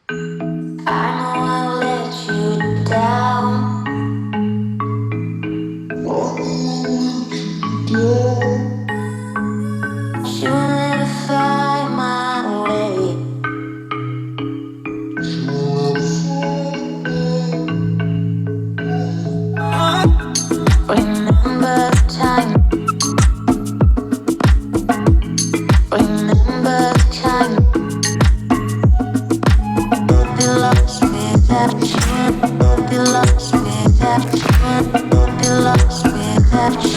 I know I let you down. You'll never find my way. Remember the time. Remember the time. Be lost without you. Be lost without you. Be lost without you.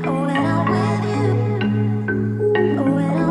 When I'm with you. When I'm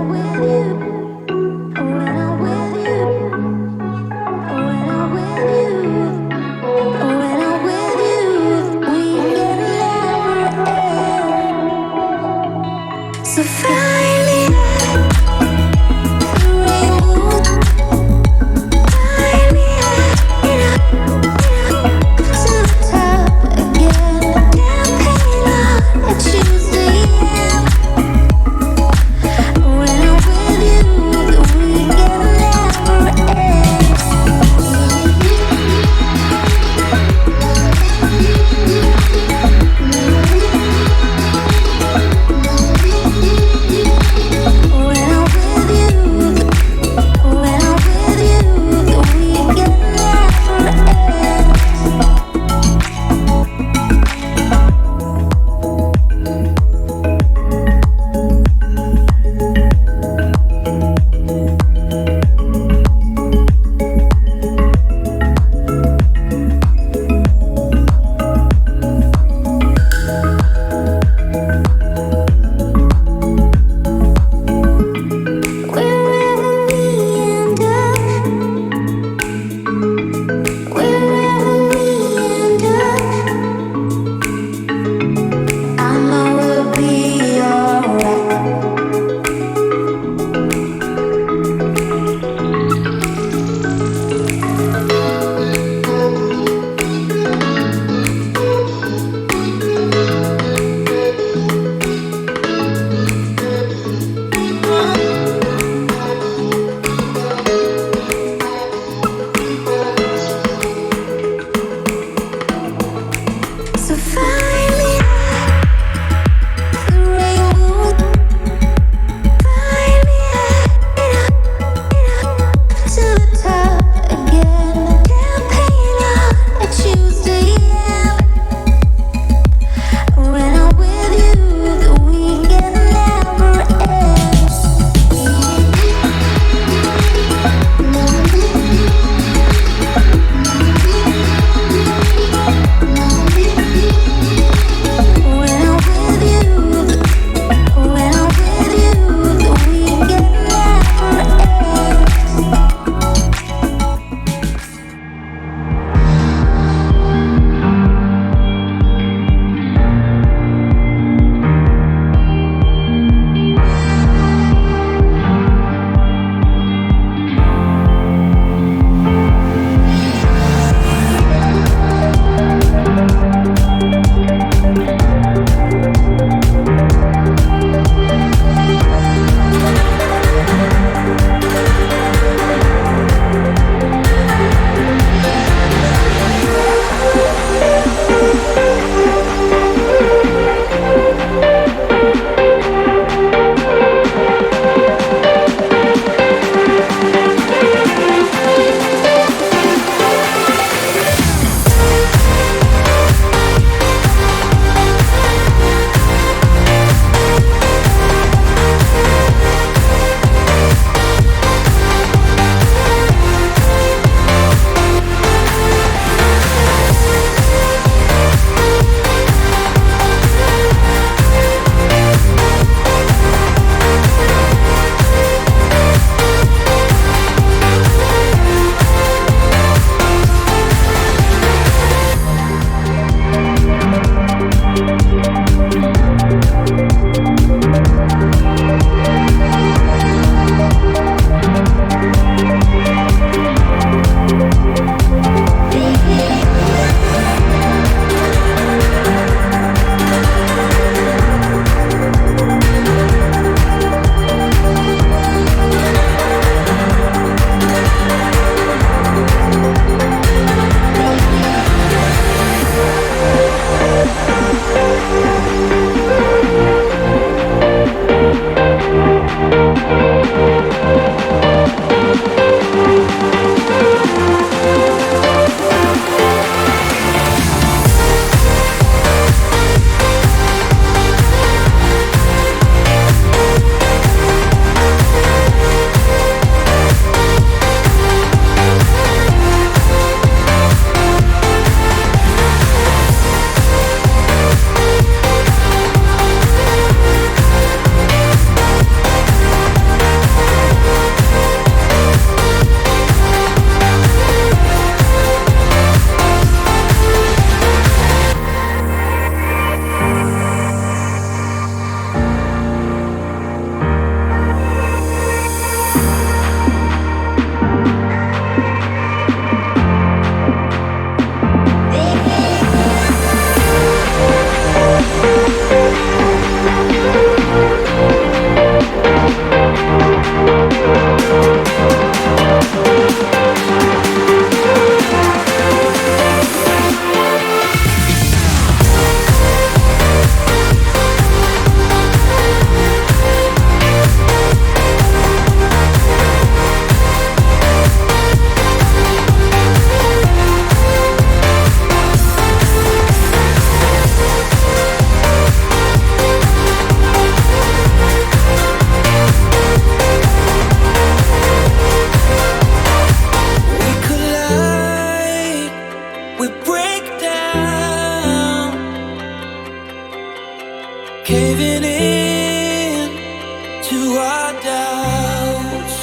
our doubts.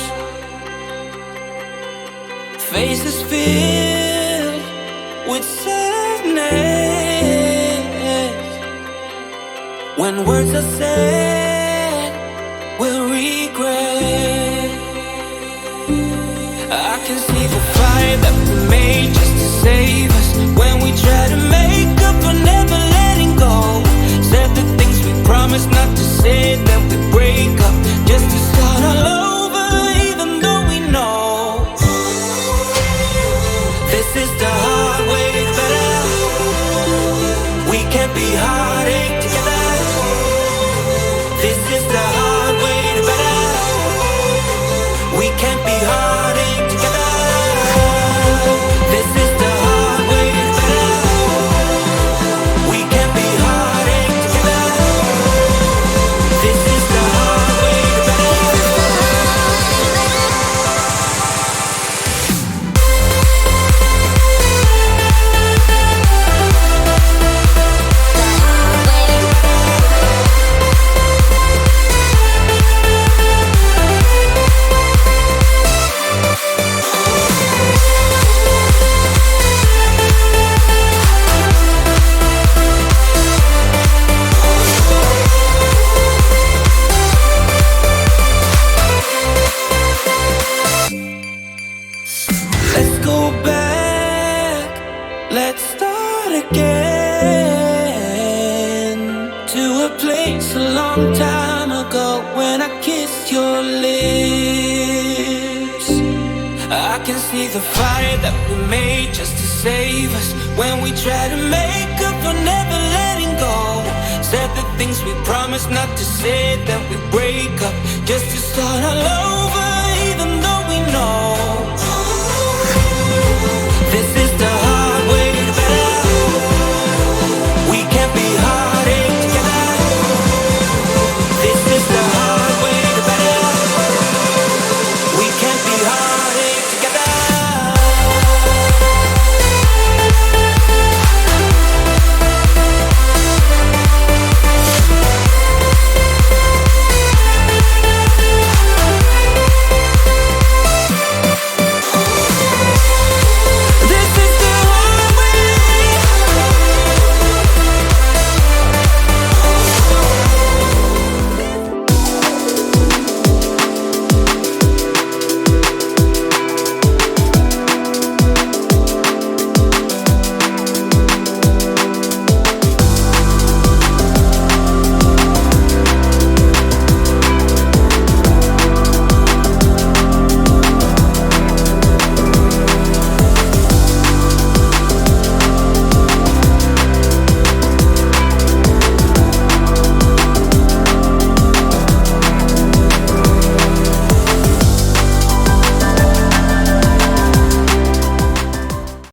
Faces filled with sadness. When words are said, we'll regret. I can see the fire that we made just to save us. When we try to make up for never letting go. Said the things we promised not to say, then we break up just to start all over, even though we know this is the hard way better. We can't be heartache together. This is the hard way better. We can't be heartache together. This is the hard way better. We can't be heartache together. This is the hard way Let's go back, let's start again. To a place a long time ago when I kissed your lips. I can see the fire that we made just to save us. When we try to make up for never letting go. Said the things we promised not to say, then we break up just to start all over.